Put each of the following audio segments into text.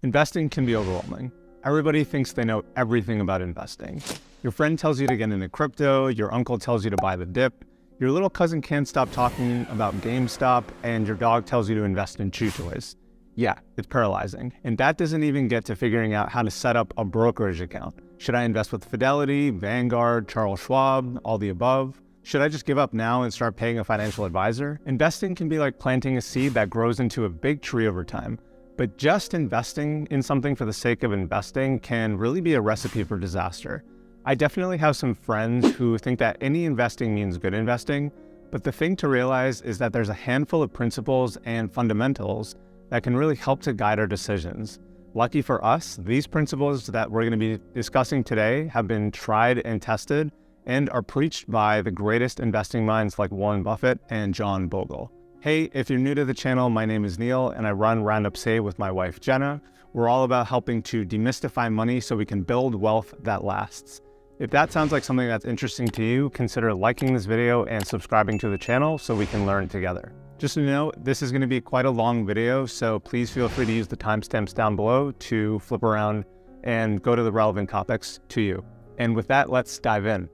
Investing can be overwhelming. Everybody thinks they know everything about investing. Your friend tells you to get into crypto, your uncle tells you to buy the dip, your little cousin can't stop talking about GameStop, and your dog tells you to invest in chew toys. Yeah, it's paralyzing. And that doesn't even get to figuring out how to set up a brokerage account. Should I invest with Fidelity, Vanguard, Charles Schwab, all the above? Should I just give up now and start paying a financial advisor? Investing can be like planting a seed that grows into a big tree over time. But just investing in something for the sake of investing can really be a recipe for disaster. I definitely have some friends who think that any investing means good investing, but the thing to realize is that there's a handful of principles and fundamentals that can really help to guide our decisions. Lucky for us, these principles that we're going to be discussing today have been tried and tested and are preached by the greatest investing minds like Warren Buffett and John Bogle. Hey, if you're new to the channel, my name is Neil and I run Roundup Save with my wife, Jenna. We're all about helping to demystify money so we can build wealth that lasts. If that sounds like something that's interesting to you, consider liking this video and subscribing to the channel so we can learn together. Just so you know, this is going to be quite a long video, so please feel free to use the timestamps down below to flip around and go to the relevant topics to you. And with that, let's dive in.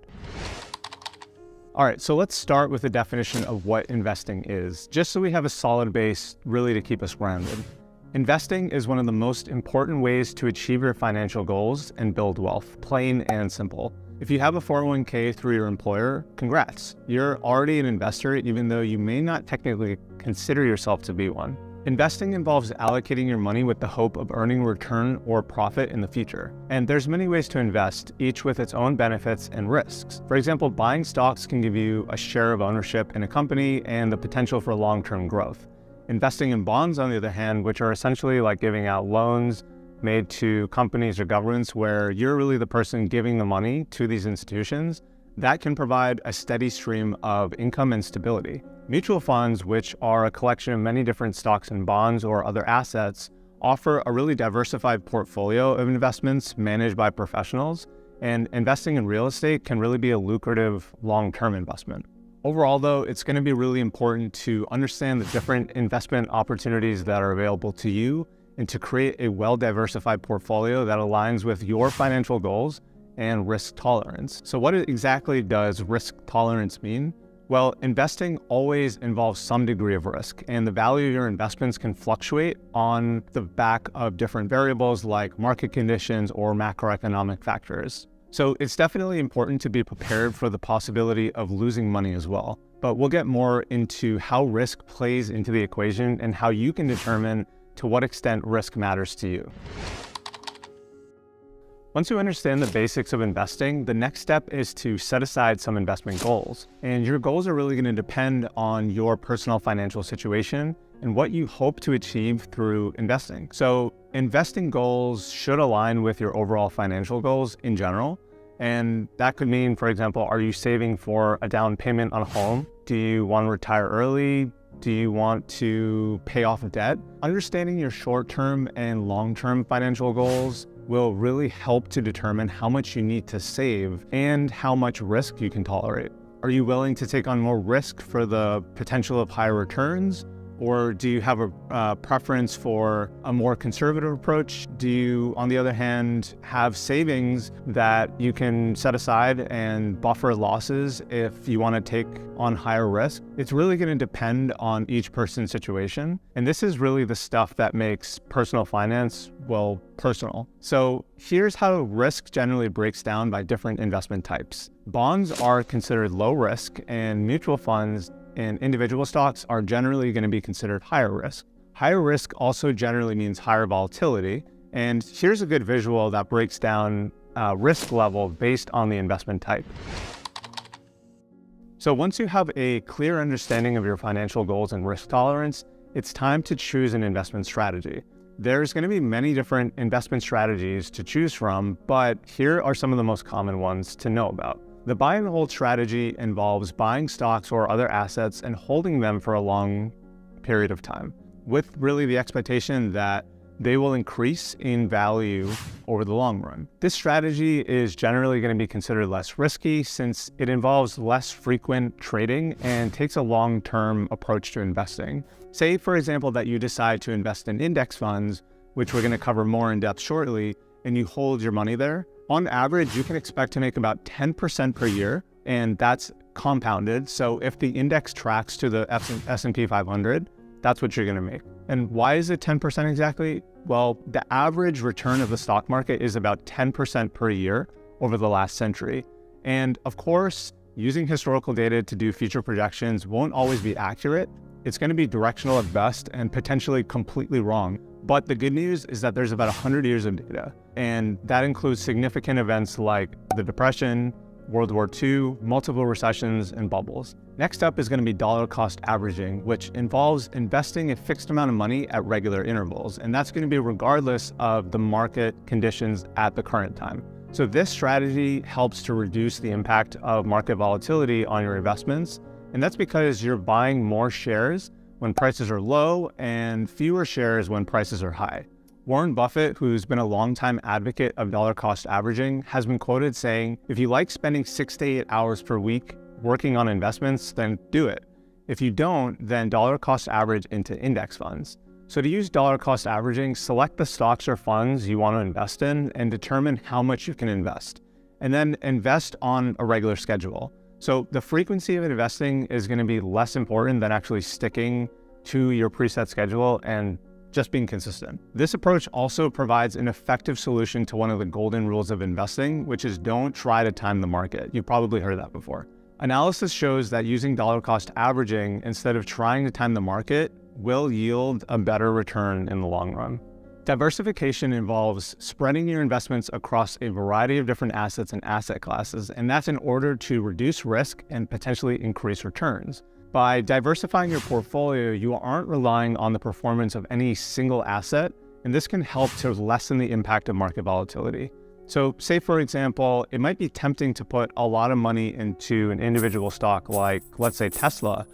All right, so let's start with the definition of what investing is, just so we have a solid base really to keep us grounded. Investing is one of the most important ways to achieve your financial goals and build wealth, plain and simple. If you have a 401k through your employer, congrats. You're already an investor, even though you may not technically consider yourself to be one. Investing involves allocating your money with the hope of earning return or profit in the future. And there's many ways to invest, each with its own benefits and risks. For example, buying stocks can give you a share of ownership in a company and the potential for long-term growth. Investing in bonds, on the other hand, which are essentially like giving out loans made to companies or governments where you're really the person giving the money to these institutions, that can provide a steady stream of income and stability. Mutual funds, which are a collection of many different stocks and bonds or other assets, offer a really diversified portfolio of investments managed by professionals, and investing in real estate can really be a lucrative long-term investment. Overall, though, it's going to be really important to understand the different investment opportunities that are available to you and to create a well-diversified portfolio that aligns with your financial goals and risk tolerance. So what exactly does risk tolerance mean? Well, investing always involves some degree of risk, and the value of your investments can fluctuate on the back of different variables like market conditions or macroeconomic factors. So it's definitely important to be prepared for the possibility of losing money as well. But we'll get more into how risk plays into the equation and how you can determine to what extent risk matters to you. Once you understand the basics of investing, the next step is to set aside some investment goals. And your goals are really going to depend on your personal financial situation and what you hope to achieve through investing. So investing goals should align with your overall financial goals in general. And that could mean, for example, are you saving for a down payment on a home? Do you want to retire early? Do you want to pay off debt? Understanding your short-term and long-term financial goals will really help to determine how much you need to save and how much risk you can tolerate. Are you willing to take on more risk for the potential of higher returns? Or do you have a preference for a more conservative approach? Do you, on the other hand, have savings that you can set aside and buffer losses if you want to take on higher risk? It's really going to depend on each person's situation. And this is really the stuff that makes personal finance, well, personal. So here's how risk generally breaks down by different investment types. Bonds are considered low risk, and mutual funds and individual stocks are generally going to be considered higher risk. Higher risk also generally means higher volatility. And here's a good visual that breaks down risk level based on the investment type. So once you have a clear understanding of your financial goals and risk tolerance, it's time to choose an investment strategy. There's going to be many different investment strategies to choose from, but here are some of the most common ones to know about. The buy and hold strategy involves buying stocks or other assets and holding them for a long period of time, with really the expectation that they will increase in value over the long run. This strategy is generally going to be considered less risky since it involves less frequent trading and takes a long-term approach to investing. Say, for example, that you decide to invest in index funds, which we're going to cover more in depth shortly, and you hold your money there, on average, you can expect to make about 10% per year, and that's compounded. So if the index tracks to the S&P 500, that's what you're going to make. And why is it 10% exactly? Well, the average return of the stock market is about 10% per year over the last century. And of course, using historical data to do future projections won't always be accurate. It's going to be directional at best and potentially completely wrong. But the good news is that there's about 100 years of data, and that includes significant events like the Depression, World War II, multiple recessions, and bubbles. Next up is going to be dollar cost averaging, which involves investing a fixed amount of money at regular intervals, and that's going to be regardless of the market conditions at the current time. So this strategy helps to reduce the impact of market volatility on your investments, and that's because you're buying more shares when prices are low and fewer shares when prices are high. Warren Buffett, who's been a longtime advocate of dollar cost averaging, has been quoted saying, if you like spending 6 to 8 hours per week working on investments, then do it. If you don't, then dollar cost average into index funds. So to use dollar cost averaging, select the stocks or funds you want to invest in and determine how much you can invest. And then invest on a regular schedule. So the frequency of investing is going to be less important than actually sticking to your preset schedule and just being consistent. This approach also provides an effective solution to one of the golden rules of investing, which is don't try to time the market. You've probably heard that before. Analysis shows that using dollar cost averaging instead of trying to time the market will yield a better return in the long run. Diversification involves spreading your investments across a variety of different assets and asset classes, and that's in order to reduce risk and potentially increase returns. By diversifying your portfolio, you aren't relying on the performance of any single asset, and this can help to lessen the impact of market volatility. So say, for example, it might be tempting to put a lot of money into an individual stock like, let's say, Tesla.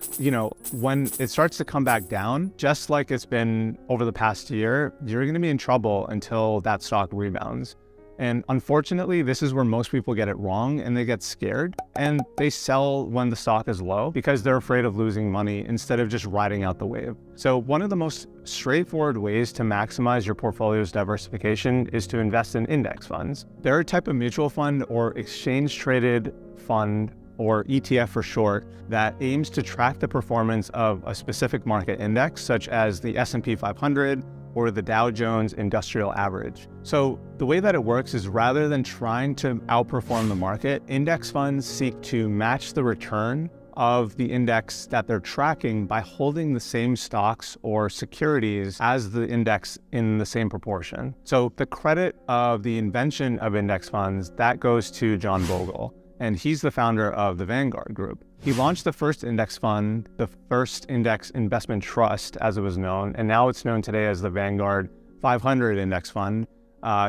When it starts to come back down, just like it's been over the past year, you're going to be in trouble until that stock rebounds. And unfortunately, this is where most people get it wrong and they get scared and they sell when the stock is low because they're afraid of losing money instead of just riding out the wave. So one of the most straightforward ways to maximize your portfolio's diversification is to invest in index funds. They're a type of mutual fund or exchange traded fund, or ETF for short, that aims to track the performance of a specific market index, such as the S&P 500, or the Dow Jones Industrial Average. So the way that it works is rather than trying to outperform the market, index funds seek to match the return of the index that they're tracking by holding the same stocks or securities as the index in the same proportion. So the credit of the invention of index funds, that goes to John Bogle, and he's the founder of the Vanguard Group. He launched the first index fund, the first index investment trust, as it was known, and now it's known today as the Vanguard 500 Index Fund.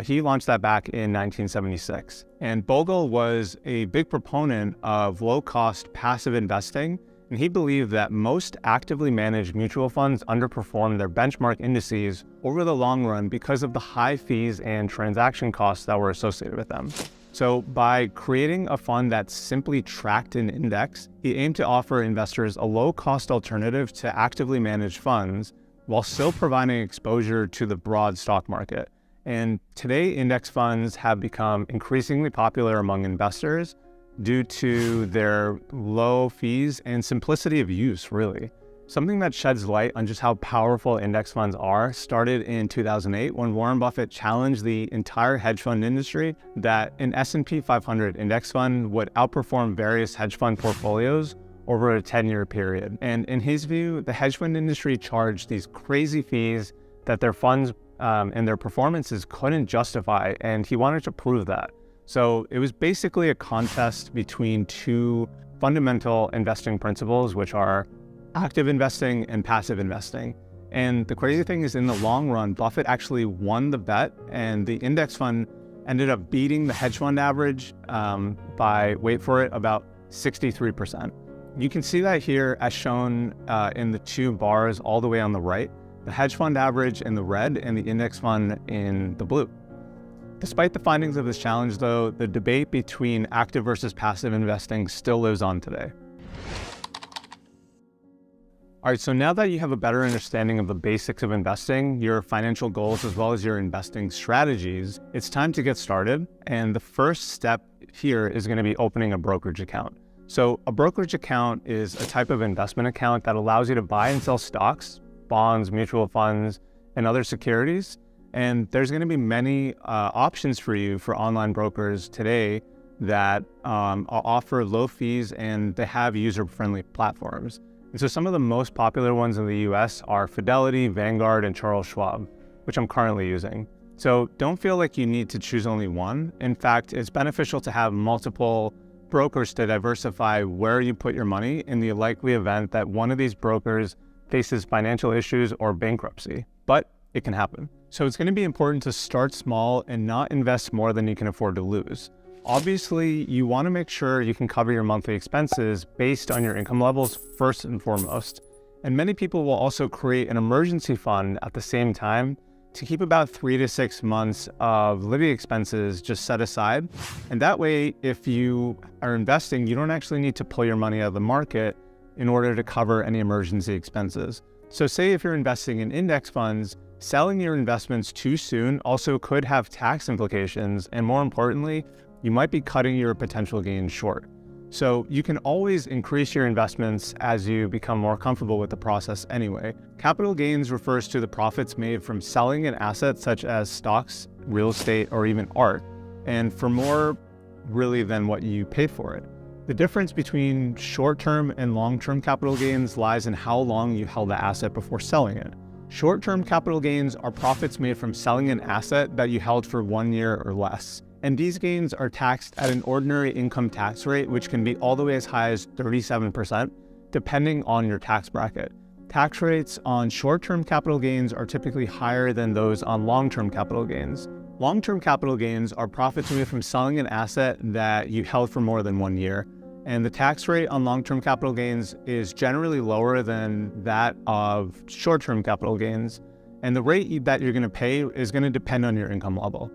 He launched that back in 1976. And Bogle was a big proponent of low-cost passive investing, and he believed that most actively managed mutual funds underperform their benchmark indices over the long run because of the high fees and transaction costs that were associated with them. So by creating a fund that simply tracked an index, he aimed to offer investors a low-cost alternative to actively managed funds while still providing exposure to the broad stock market. And today, index funds have become increasingly popular among investors due to their low fees and simplicity of use, really. Something that sheds light on just how powerful index funds are started in 2008 when Warren Buffett challenged the entire hedge fund industry that an S&P 500 index fund would outperform various hedge fund portfolios over a 10-year period. And in his view, the hedge fund industry charged these crazy fees that their funds and their performances couldn't justify, and he wanted to prove that. So it was basically a contest between two fundamental investing principles, which are active investing and passive investing. And the crazy thing is, in the long run, Buffett actually won the bet, and the index fund ended up beating the hedge fund average by, wait for it, about 63%. You can see that here as shown in the two bars all the way on the right, the hedge fund average in the red and the index fund in the blue. Despite the findings of this challenge, though, the debate between active versus passive investing still lives on today. All right, so now that you have a better understanding of the basics of investing, your financial goals, as well as your investing strategies, it's time to get started. And the first step here is going to be opening a brokerage account. So a brokerage account is a type of investment account that allows you to buy and sell stocks, bonds, mutual funds, and other securities. And there's going to be many options for you for online brokers today that offer low fees, and they have user-friendly platforms. And so some of the most popular ones in the US are Fidelity, Vanguard, and Charles Schwab, which I'm currently using. So don't feel like you need to choose only one. In fact, it's beneficial to have multiple brokers to diversify where you put your money in the likely event that one of these brokers faces financial issues or bankruptcy, but it can happen. So it's going to be important to start small and not invest more than you can afford to lose. Obviously, you want to make sure you can cover your monthly expenses based on your income levels first and foremost. And many people will also create an emergency fund at the same time to keep about 3 to 6 months of living expenses just set aside. And that way, if you are investing, you don't actually need to pull your money out of the market in order to cover any emergency expenses. So say if you're investing in index funds, selling your investments too soon also could have tax implications. And more importantly, you might be cutting your potential gains short. So you can always increase your investments as you become more comfortable with the process anyway. Capital gains refers to the profits made from selling an asset such as stocks, real estate, or even art, and for more really than what you paid for it. The difference between short-term and long-term capital gains lies in how long you held the asset before selling it. Short-term capital gains are profits made from selling an asset that you held for 1 year or less. And these gains are taxed at an ordinary income tax rate, which can be all the way as high as 37%, depending on your tax bracket. Tax rates on short-term capital gains are typically higher than those on long-term capital gains. Long-term capital gains are profits made from selling an asset that you held for more than 1 year. And the tax rate on long-term capital gains is generally lower than that of short-term capital gains. And the rate that you're going to pay is going to depend on your income level.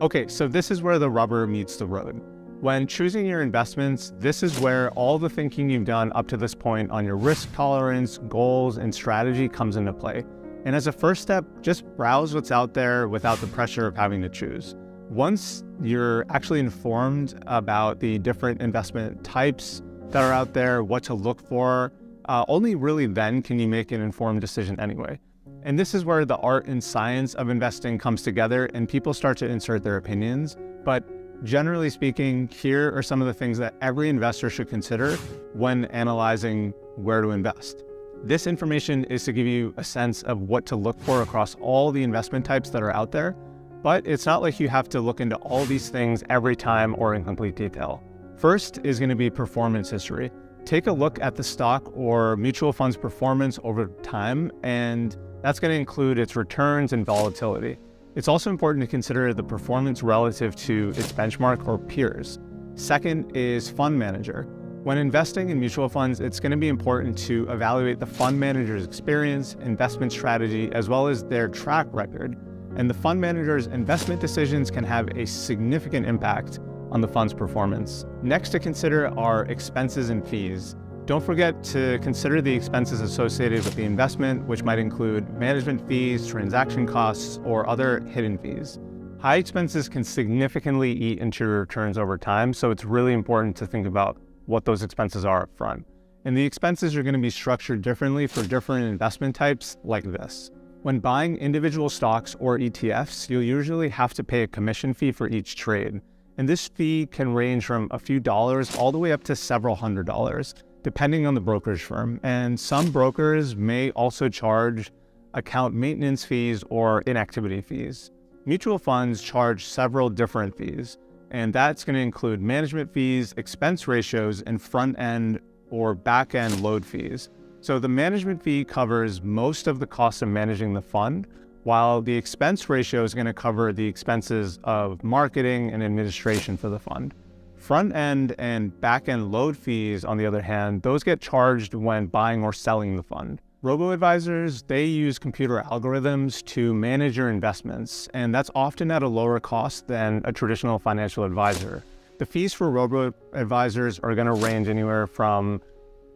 Okay, so this is where the rubber meets the road. When choosing your investments, this is where all the thinking you've done up to this point on your risk tolerance, goals, and strategy comes into play. And as a first step, just browse what's out there without the pressure of having to choose. Once you're actually informed about the different investment types that are out there, what to look for, only really then can you make an informed decision anyway. And this is where the art and science of investing comes together and people start to insert their opinions. But generally speaking, here are some of the things that every investor should consider when analyzing where to invest. This information is to give you a sense of what to look for across all the investment types that are out there, but it's not like you have to look into all these things every time or in complete detail. First is going to be performance history. Take a look at the stock or mutual fund's performance over time, and that's going to include its returns and volatility. It's also important to consider the performance relative to its benchmark or peers. Second is fund manager. When investing in mutual funds, it's going to be important to evaluate the fund manager's experience, investment strategy, as well as their track record. And the fund manager's investment decisions can have a significant impact on the fund's performance. Next to consider are expenses and fees. Don't forget to consider the expenses associated with the investment, which might include management fees, transaction costs, or other hidden fees. High expenses can significantly eat into your returns over time, so it's really important to think about what those expenses are up front. And the expenses are going to be structured differently for different investment types like this. When buying individual stocks or ETFs, you'll usually have to pay a commission fee for each trade. And this fee can range from a few dollars all the way up to several $100s, depending on the brokerage firm. And some brokers may also charge account maintenance fees or inactivity fees. Mutual funds charge several different fees, and that's going to include management fees, expense ratios, and front-end or back-end load fees. So the management fee covers most of the cost of managing the fund, while the expense ratio is going to cover the expenses of marketing and administration for the fund. Front-end and back-end load fees, on the other hand, those get charged when buying or selling the fund. Robo-advisors, they use computer algorithms to manage your investments, and that's often at a lower cost than a traditional financial advisor. The fees for robo-advisors are going to range anywhere from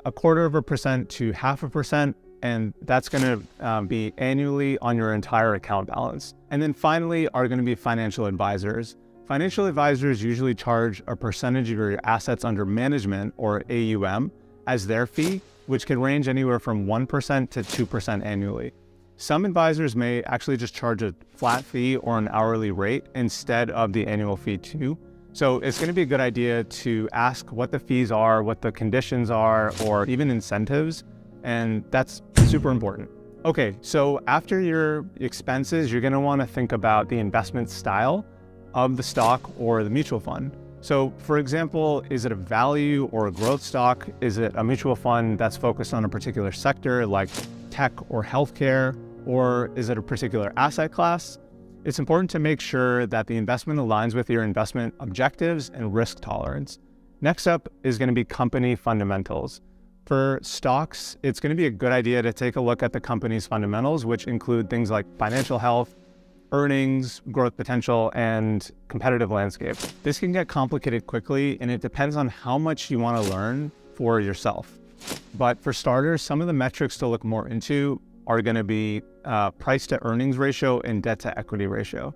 0.25% to 0.5%, and that's going to be annually on your entire account balance. And then finally are going to be financial advisors. Financial advisors usually charge a percentage of your assets under management, or AUM, as their fee, which can range anywhere from 1% to 2% annually. Some advisors may actually just charge a flat fee or an hourly rate instead of the annual fee too. So it's going to be a good idea to ask what the fees are, what the conditions are, or even incentives, and that's super important. Okay, so after your expenses, you're going to want to think about the investment style of the stock or the mutual fund. So for example, is it a value or a growth stock? Is it a mutual fund that's focused on a particular sector like tech or healthcare? Or is it a particular asset class? It's important to make sure that the investment aligns with your investment objectives and risk tolerance. Next up is going to be company fundamentals. For stocks, it's going to be a good idea to take a look at the company's fundamentals, which include things like financial health, earnings, growth potential, and competitive landscape. This can get complicated quickly, and it depends on how much you want to learn for yourself. But for starters, some of the metrics to look more into are going to be price to earnings ratio and debt to equity ratio.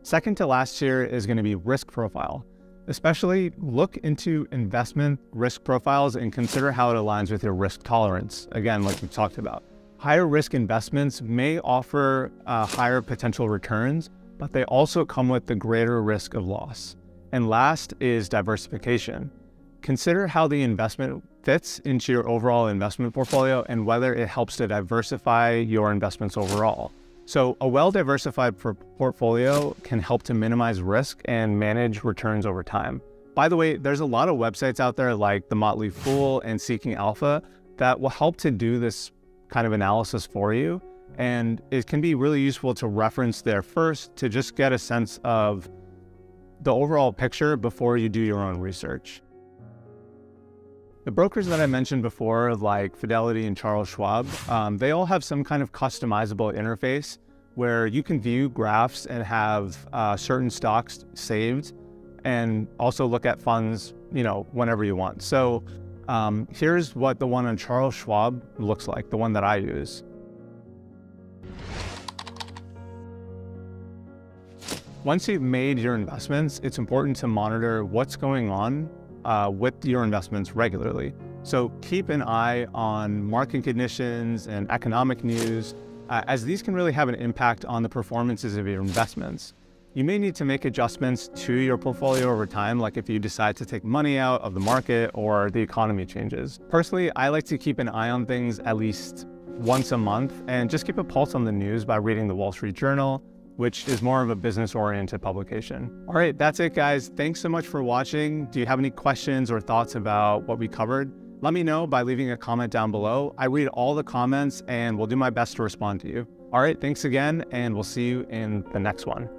Second to last here is going to be risk profile. Especially look into investment risk profiles and consider how it aligns with your risk tolerance. Again, like we talked about. Higher risk investments may offer higher potential returns, but they also come with the greater risk of loss. And last is diversification. Consider how the investment fits into your overall investment portfolio and whether it helps to diversify your investments overall. So a well-diversified portfolio can help to minimize risk and manage returns over time. By the way, there's a lot of websites out there like The Motley Fool and Seeking Alpha that will help to do this kind of analysis for you. And it can be really useful to reference there first to just get a sense of the overall picture before you do your own research. The brokers that I mentioned before, like Fidelity and Charles Schwab, they all have some kind of customizable interface where you can view graphs and have certain stocks saved and also look at funds, whenever you want. So here's what the one on Charles Schwab looks like, the one that I use. Once you've made your investments, it's important to monitor what's going on with your investments regularly. So keep an eye on market conditions and economic news, as these can really have an impact on the performances of your investments. You may need to make adjustments to your portfolio over time, like if you decide to take money out of the market or the economy changes. Personally, I like to keep an eye on things at least once a month and just keep a pulse on the news by reading the Wall Street Journal, which is more of a business-oriented publication. All right, that's it, guys. Thanks so much for watching. Do you have any questions or thoughts about what we covered? Let me know by leaving a comment down below. I read all the comments and will do my best to respond to you. All right, thanks again, and we'll see you in the next one.